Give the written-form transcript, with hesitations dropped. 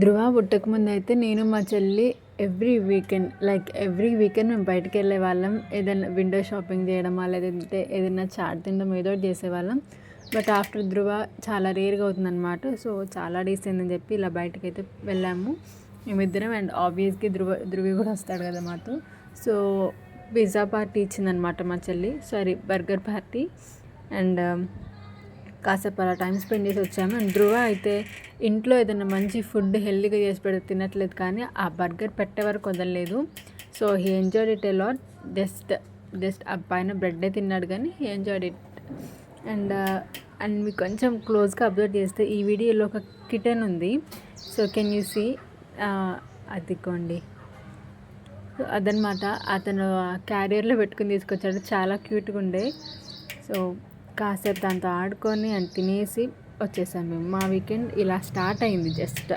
ధృవ పుట్టకముందు అయితే నేను మా చెల్లి ఎవ్రీ వీకెండ్ మేము బయటికి వెళ్ళే వాళ్ళం. ఏదైనా విండో షాపింగ్ చేయడమా, లేదంటే ఏదైనా చాట్ తినడం ఏదో ఒకటి చేసేవాళ్ళం. బట్ ఆఫ్టర్ ధృవ చాలా రేర్గా అవుతుందన్నమాట. సో చాలా డేస్ అయిందని చెప్పి ఇలా బయటకైతే వెళ్ళాము మేమిద్దరం. అండ్ ఆబ్వియస్గా ధృవి కూడా వస్తాడు కదా మాతో. సో పిజ్జా పార్టీ ఇచ్చిందనమాట మా చెల్లి, సారీ బర్గర్ పార్టీ. అండ్ కాసేపు అలా టైం స్పెండ్ చేసి వచ్చాము. అండ్ ధృవ అయితే ఇంట్లో ఏదైనా మంచి ఫుడ్ హెల్తీగా చేసి పెడితే తినట్లేదు, కానీ ఆ బర్గర్ పెట్టే వరకు వదలలేదు. So he enjoyed it a lot. Just ఆ పైన బ్రెడ్డే తిన్నాడు, కానీ he enjoyed it. And and మీకు కొంచెం క్లోజ్గా అబ్జర్వ్ చేస్తే ఈ వీడియోలో ఒక కిటెన్ ఉంది. సో కెన్ యూ సీ, అదికోండి. సో అదనమాట, అతను క్యారియర్లో పెట్టుకుని తీసుకొచ్చాడు, చాలా క్యూట్గా ఉండే. సో కాసేపు దాంతో ఆడుకొని అండ్ తినేసి వచ్చేసాం మేము. మా వీకెండ్ ఇలా స్టార్ట్ అయింది జస్ట్.